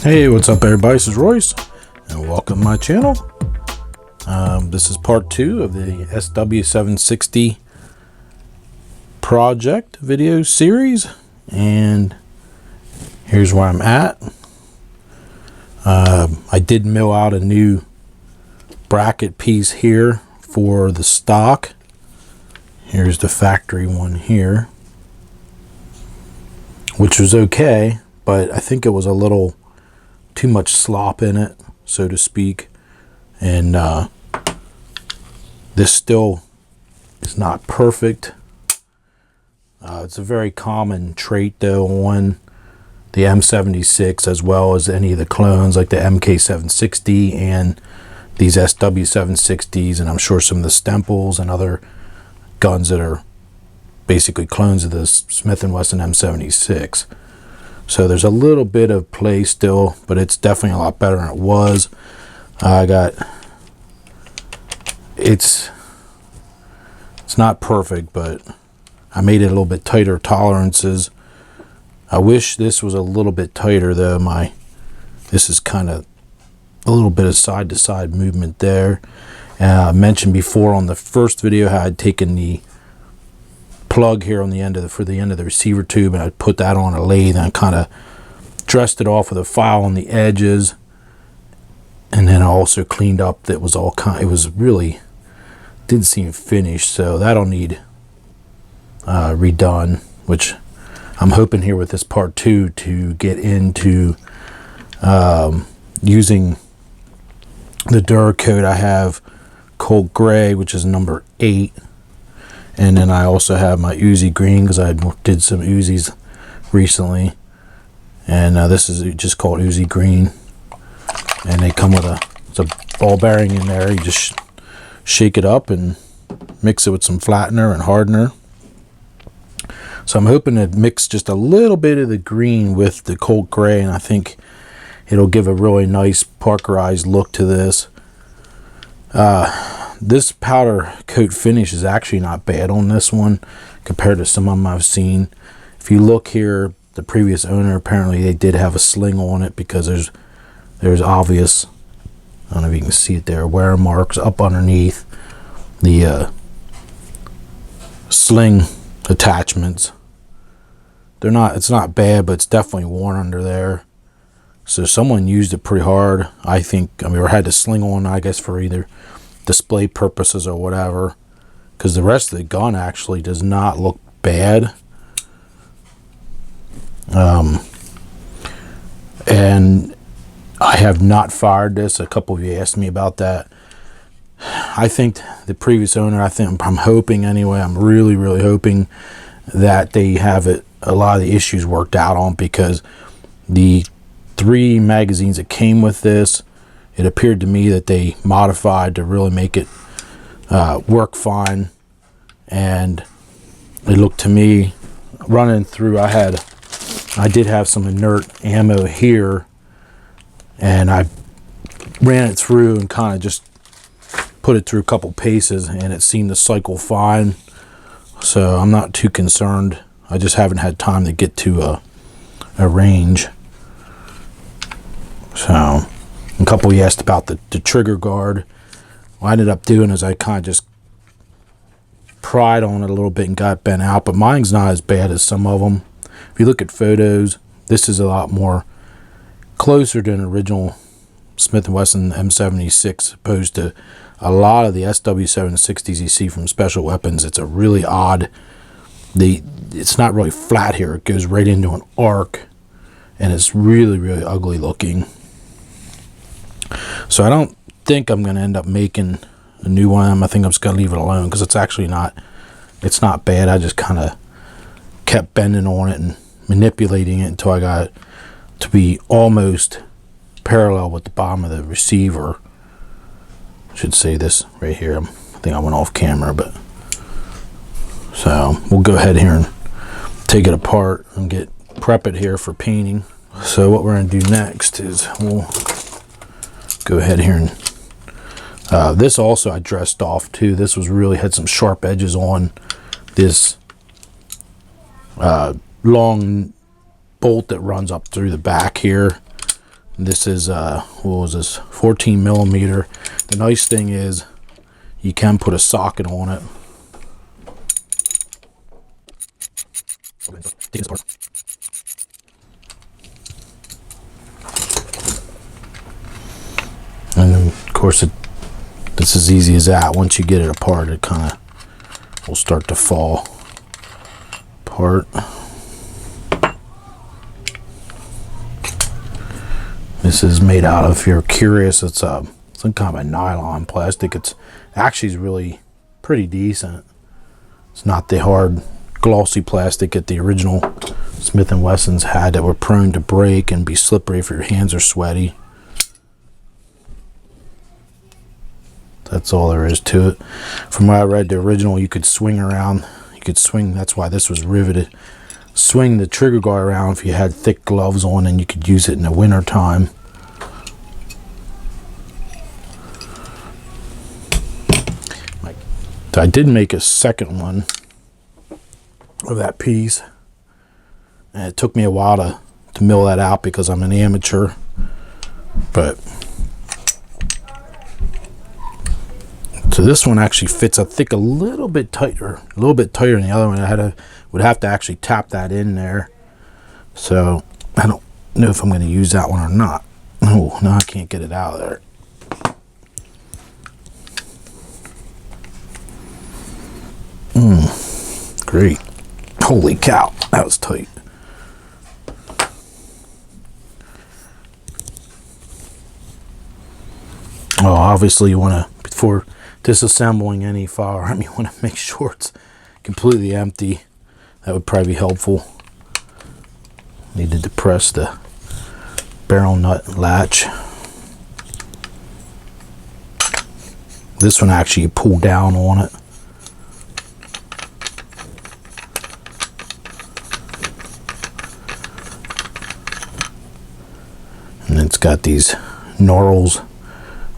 Hey, what's up everybody? This is Royce and welcome to my channel. This is part 2 of the SW-760 project video series, and here's where I'm at. I did mill out a new bracket piece here for the stock. Here's the factory one here, which was okay, but I think it was a little too much slop in it, so to speak, and this still is not perfect. It's a very common trait though on the M76 as well as any of the clones like the MK760 and these SW-760s, and I'm sure some of the Stemples and other guns that are basically clones of the Smith Wesson M76. So there's a little bit of play still, but it's definitely a lot better than it was. It's not perfect, but I made it a little bit tighter tolerances. I wish this was a little bit tighter though. This is kind of a little bit of side to side movement there. I mentioned before on the first video how I'd taken the plug here on the end of the receiver tube, and I put that on a lathe and I kind of dressed it off with a file on the edges, and then I also cleaned up that was all it was really didn't seem finished, so that'll need redone, which I'm hoping here with this part 2 to get into using the DuraCoat. I have Colt Gray, which is number 8. And then I also have my Uzi Green because I did some Uzis recently. And this is just called Uzi Green. And they come with it's a ball bearing in there. You just shake it up and mix it with some flattener and hardener. So I'm hoping to mix just a little bit of the green with the Colt Gray, and I think it'll give a really nice parkerized look to this. This powder coat finish is actually not bad on this one compared to some of them I've seen. If you look here, the previous owner, apparently they did have a sling on it because there's obvious, I don't know if you can see it there, wear marks up underneath the sling attachments. It's not bad, but it's definitely worn under there. So someone used it pretty hard, I think. I mean, or had the sling on, I guess, for either display purposes or whatever, because the rest of the gun actually does not look bad. And I have not fired this. A couple of you asked me about that. I think the previous owner, I'm hoping anyway, I'm really hoping that they have a lot of the issues worked out on, because the 3 magazines that came with this, it appeared to me that they modified to really make it work fine. And it looked to me, running through, I did have some inert ammo here, and I ran it through and kind of just put it through a couple paces, and it seemed to cycle fine. So I'm not too concerned. I just haven't had time to get to a range. So a couple you asked about the trigger guard. What I ended up doing is I kind of just pried on it a little bit and got it bent out, but mine's not as bad as some of them. If you look at photos, this is a lot more closer to an original Smith Wesson M76 opposed to a lot of the SW-760s you see from Special Weapons. It's a really odd, it's not really flat here. It goes right into an arc, and it's really ugly looking. So I don't think I'm going to end up making a new one. I think I'm just going to leave it alone because it's actually it's not bad. I just kind of kept bending on it and manipulating it until I got it to be almost parallel with the bottom of the receiver. I should say this right here. I think I went off camera, but so we'll go ahead here and take it apart and prep it here for painting. So what we're going to do next is we'll go ahead here and this also I dressed off too. This had some sharp edges on this long bolt that runs up through the back here. This is what was this, 14 millimeter. The nice thing is you can put a socket on it. And then, of course, it's as easy as that. Once you get it apart, it kind of will start to fall apart. This is made out of, if you're curious, it's some kind of a nylon plastic. It's actually is really pretty decent. It's not the hard glossy plastic that the original Smith & Wessons had that were prone to break and be slippery if your hands are sweaty. That's all there is to it. From what I read, the original, you could swing around. You could swing, that's why this was riveted. Swing the trigger guard around if you had thick gloves on, and you could use it in the winter time. I did make a second one of that piece, and it took me a while to mill that out because I'm an amateur, but so this one actually fits, I think, a little bit tighter than the other one. I would have to actually tap that in there, so I don't know if I'm going to use that one or not. Oh, no, I can't get it out of there. Great. Holy cow, that was tight. Oh, obviously you want to, before disassembling any firearm, you want to make sure it's completely empty. That would probably be helpful. Need to depress the barrel nut latch. This one actually you pull down on it. And it's got these knurls,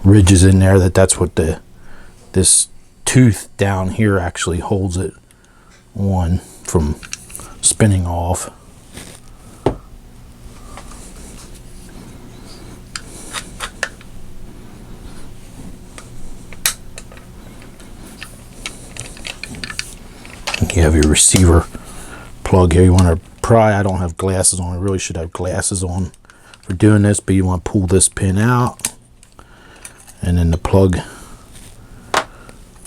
ridges in there. That's what this tooth down here actually holds it on from spinning off. You have your receiver plug here. You want to pry. I don't have glasses on. I really should have glasses on for doing this, but you want to pull this pin out, and then the plug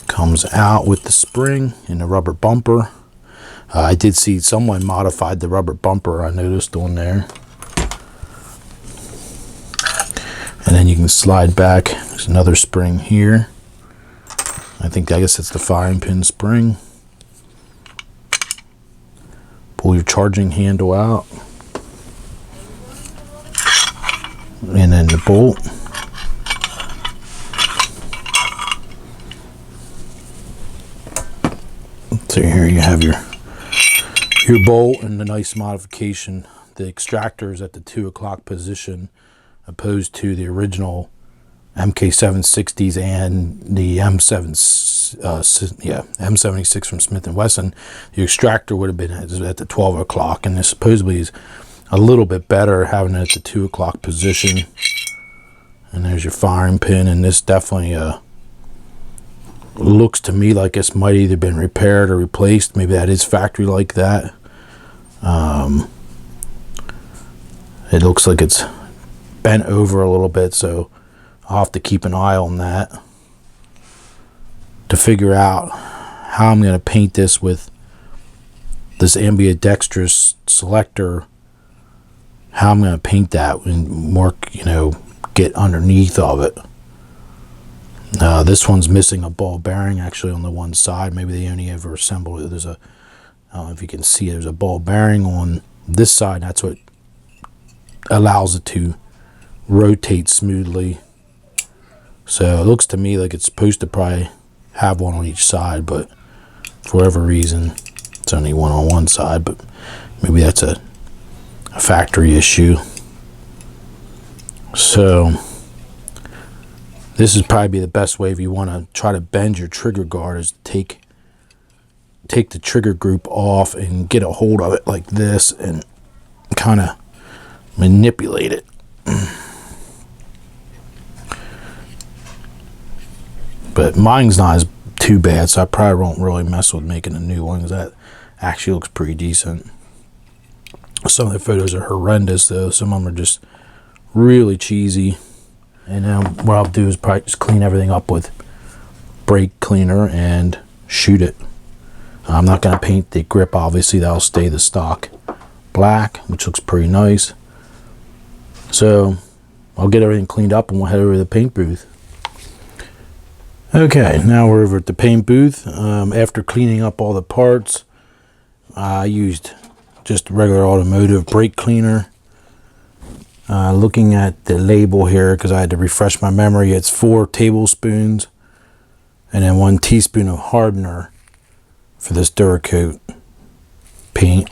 comes out with the spring and the rubber bumper. I did see someone modified the rubber bumper, I noticed on there. And then you can slide back. There's another spring here. I guess it's the firing pin spring. Pull your charging handle out, and then the bolt. So here you have your bolt, and the nice modification. The extractor is at the 2 o'clock position, opposed to the original MK760s and the M76 from Smith & Wesson. The extractor would have been at the 12 o'clock, and this supposedly is a little bit better having it at the 2 o'clock position. And there's your firing pin, and this definitely looks to me like this might either been repaired or replaced. Maybe that is factory like that. It looks like it's bent over a little bit, so I'll have to keep an eye on that to figure out how I'm going to paint this with this ambidextrous selector. How I'm going to paint that and work, get underneath of it. This one's missing a ball bearing actually on the one side. Maybe they only ever assembled it. I don't know if you can see, there's a ball bearing on this side. That's what allows it to rotate smoothly. So it looks to me like it's supposed to probably have one on each side, but for whatever reason it's only one on one side. But maybe that's a factory issue. So this is probably the best way if you want to try to bend your trigger guard, is take the trigger group off and get a hold of it like this and kind of manipulate it. But mine's not as too bad, so I probably won't really mess with making a new one, because that actually looks pretty decent. Some of the photos are horrendous though. Some of them are just really cheesy. And then what I'll do is probably just clean everything up with brake cleaner and shoot it. I'm not going to paint the grip, obviously. That'll stay the stock black, which looks pretty nice. So I'll get everything cleaned up and we'll head over to the paint booth. Okay, now we're over at the paint booth. After cleaning up all the parts, I used just regular automotive brake cleaner. Looking at the label here, because I had to refresh my memory, it's 4 tablespoons and then 1 teaspoon of hardener for this DuraCoat paint.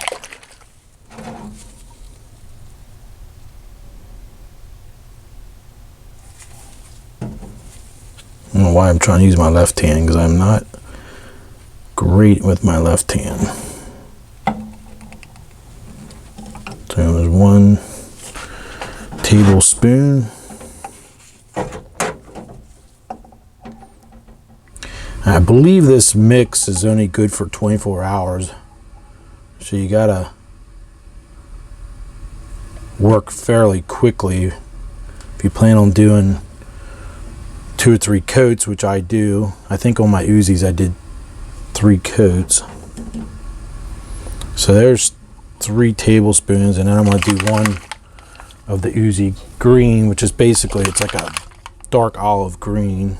I don't know why I'm trying to use my left hand, because I'm not great with my left hand. So there's 1 tablespoon. I believe this mix is only good for 24 hours. So you gotta work fairly quickly. If you plan on doing 2 or 3 coats, which I do. I think on my Uzis I did 3 coats. So there's 3 tablespoons, and then I'm going to do 1 of the Uzi Green, which is basically, it's like a dark olive green.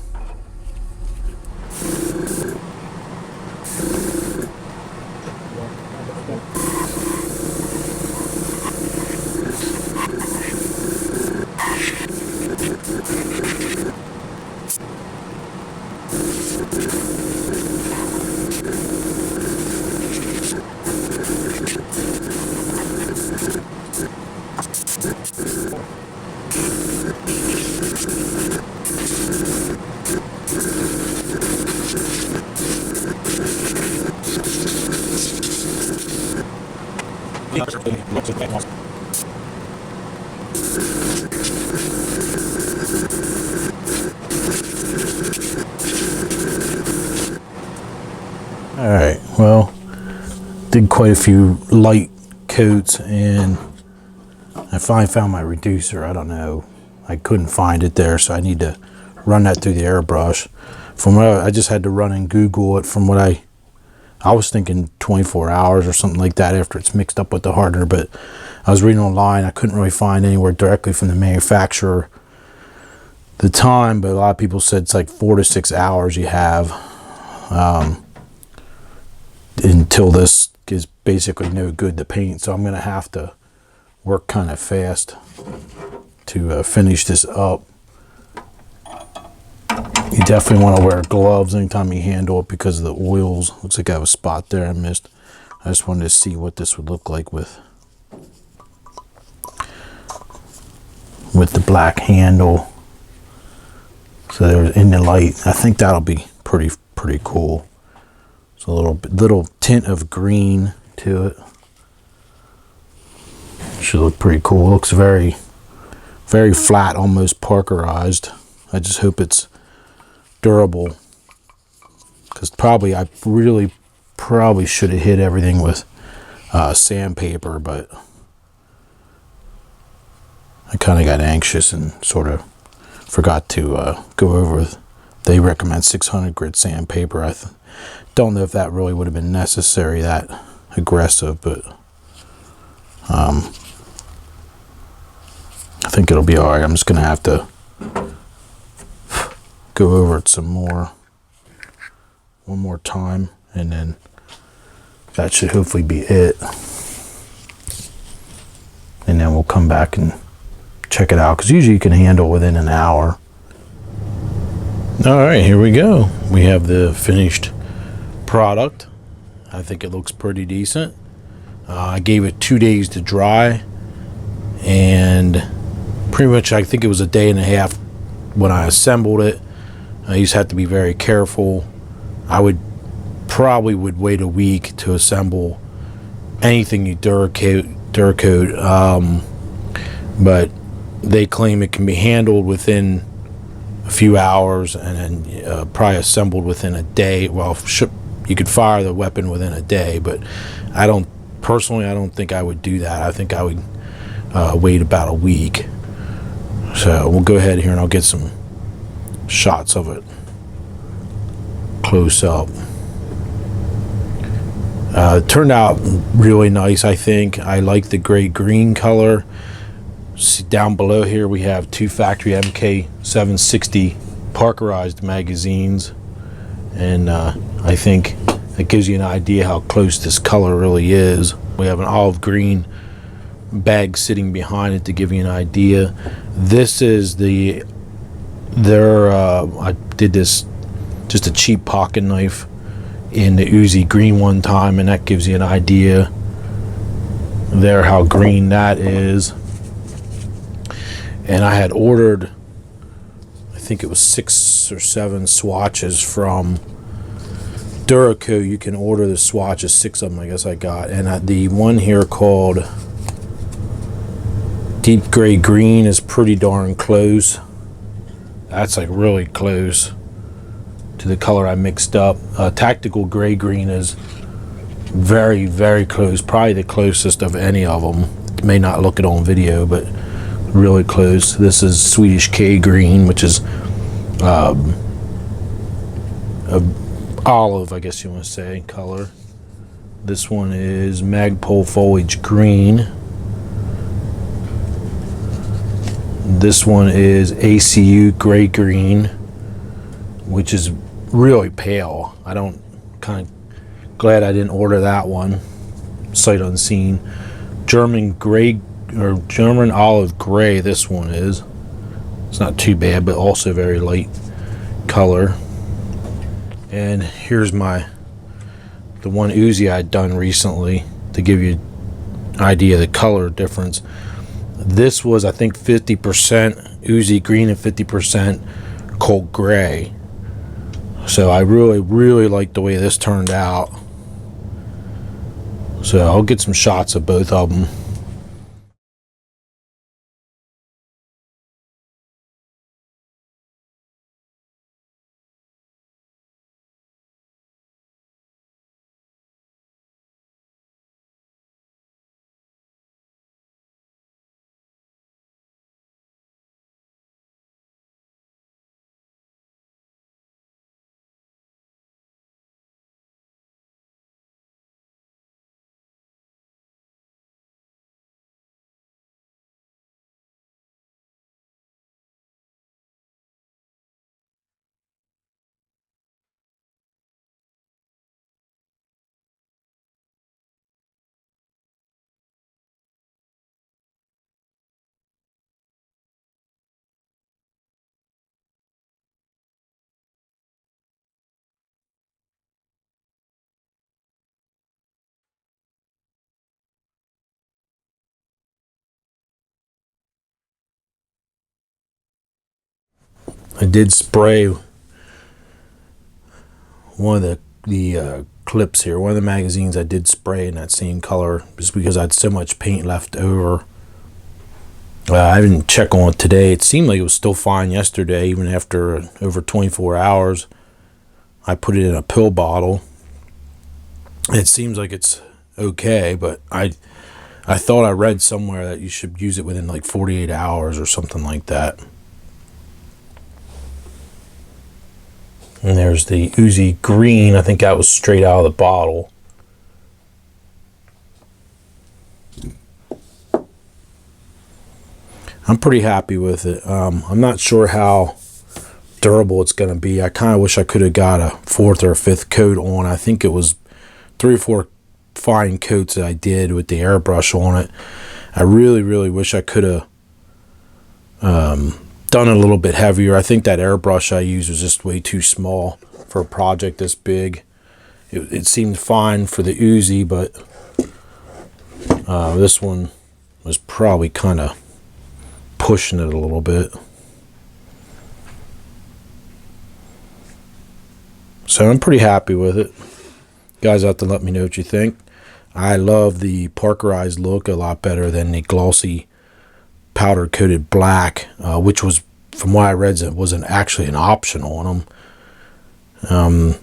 Alright, well, did quite a few light coats, and I finally found my reducer. I don't know, I couldn't find it there, so I need to run that through the airbrush. From what I just had to run and Google it. From what I was thinking 24 hours or something like that after it's mixed up with the hardener, but I was reading online, I couldn't really find anywhere directly from the manufacturer the time, but a lot of people said it's like 4 to 6 hours you have until this is basically no good to paint. So I'm going to have to work kind of fast to finish this up. You definitely want to wear gloves anytime you handle it because of the oils. Looks like I have a spot there I missed. I just wanted to see what this would look like with the black handle. So there's in the light. I think that'll be pretty cool. It's a little tint of green to it. Should look pretty cool. Looks very flat, almost Parkerized. I just hope it's durable, because I really should have hit everything with sandpaper, but I kind of got anxious and sort of forgot to go over. They recommend 600 grit sandpaper. I don't know if that really would have been necessary, that aggressive, but I think it'll be alright. I'm just gonna have to go over it one more time, and then that should hopefully be it. And then we'll come back and check it out, because usually you can handle within an hour. All right, here we go. We have the finished product. I think it looks pretty decent. I gave it 2 days to dry, and pretty much I think it was a day and a half when I assembled it. I just have to be very careful. I probably would wait a week to assemble anything you DuraCoat, but they claim it can be handled within a few hours, and then probably assembled within a day. Well, you could fire the weapon within a day, but I don't think I would do that. I think I would wait about a week. So we'll go ahead here and I'll get some shots of it close up. It turned out really nice, I think. I like the gray-green color. See, down below here we have two factory MK760 Parkerized magazines, and I think it gives you an idea how close this color really is. We have an olive green bag sitting behind it to give you an idea. This is I did this just a cheap pocket knife in the Uzi Green one time, and that gives you an idea there how green that is. And I had ordered, I think it was 6 or 7 swatches from DuraCoat. You can order the swatches, 6 of them I guess I got, and the one here called Deep Gray Green is pretty darn close. That's like really close to the color I mixed up. Tactical Gray Green is very, very close, probably the closest of any of them. You may not look it on video, but really close. This is Swedish K Green, which is a olive, I guess you want to say, color. This one is Magpul Foliage Green. This one is ACU Gray Green, which is really pale. Kind of glad I didn't order that one, sight unseen. German Olive Gray, this one is. It's not too bad, but also very light color. And here's the one Uzi I'd done recently to give you an idea of the color difference. This was, I think, 50% Uzi Green and 50% Colt Gray. So I really, really like the way this turned out. So I'll get some shots of both of them. I did spray one of the clips here. One of the magazines I did spray in that same color just because I had so much paint left over. I didn't check on it today. It seemed like it was still fine yesterday, even after over 24 hours. I put it in a pill bottle. It seems like it's okay, but I thought I read somewhere that you should use it within like 48 hours or something like that. And there's the Uzi Green. I think that was straight out of the bottle. I'm pretty happy with it. I'm not sure how durable it's going to be. I kind of wish I could have got a 4th or 5th coat on. I think it was 3 or 4 fine coats that I did with the airbrush on it. I really, really wish I could have done it a little bit heavier. I think that airbrush I used was just way too small for a project this big. It seemed fine for the Uzi, but this one was probably kind of pushing it a little bit. So I'm pretty happy with it. You guys have to let me know what you think. I love the Parkerized look a lot better than the glossy powder coated black, which was from what I read, it wasn't actually an option on them.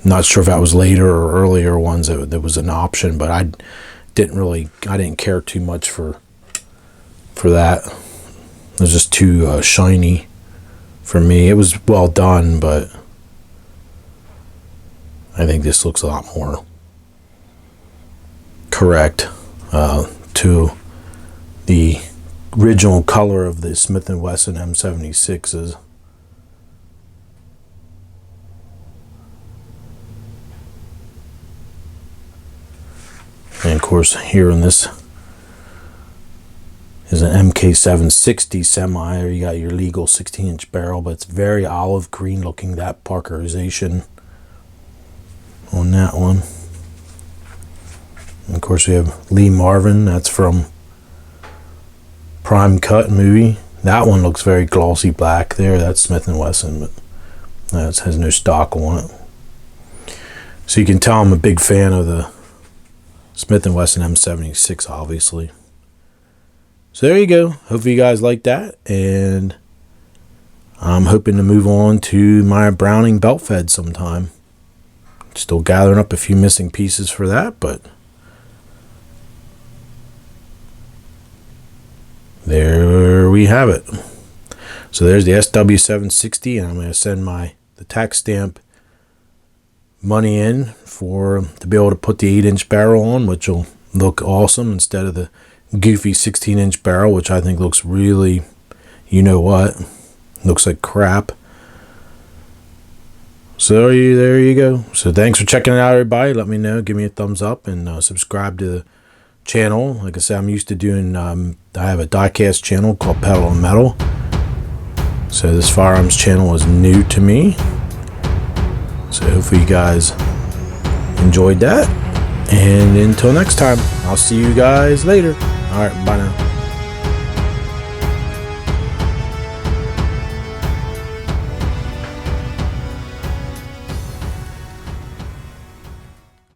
Not sure if that was later or earlier ones that there was an option, but I didn't care too much for that. It was just too shiny for me. It was well done, but I think this looks a lot more correct to the original color of the Smith Wesson M76s. And of course, here in this is an MK760 semi. You got your legal 16-inch barrel, but it's very olive green looking, that parkerization on that one. And of course, we have Lee Marvin. That's from Prime Cut movie. That one looks very glossy black there. That's Smith & Wesson, but that has no stock on it. So you can tell I'm a big fan of the Smith & Wesson M76, obviously. So there you go. Hopefully you guys like that, and I'm hoping to move on to my Browning belt fed sometime. Still gathering up a few missing pieces for that, but there we have it. So there's the SW-760, and I'm going to send the tax stamp money in to be able to put the 8-inch barrel on, which will look awesome instead of the goofy 16-inch barrel, which I think looks really, you know what, looks like crap. So there you go. So thanks for checking it out, everybody. Let me know, give me a thumbs up, and subscribe to the channel. Like I said, I'm used to doing I have a diecast channel called Pedal and Metal, so this firearms channel is new to me. So hopefully you guys enjoyed that, and until next time, I'll see you guys later. All right, bye now.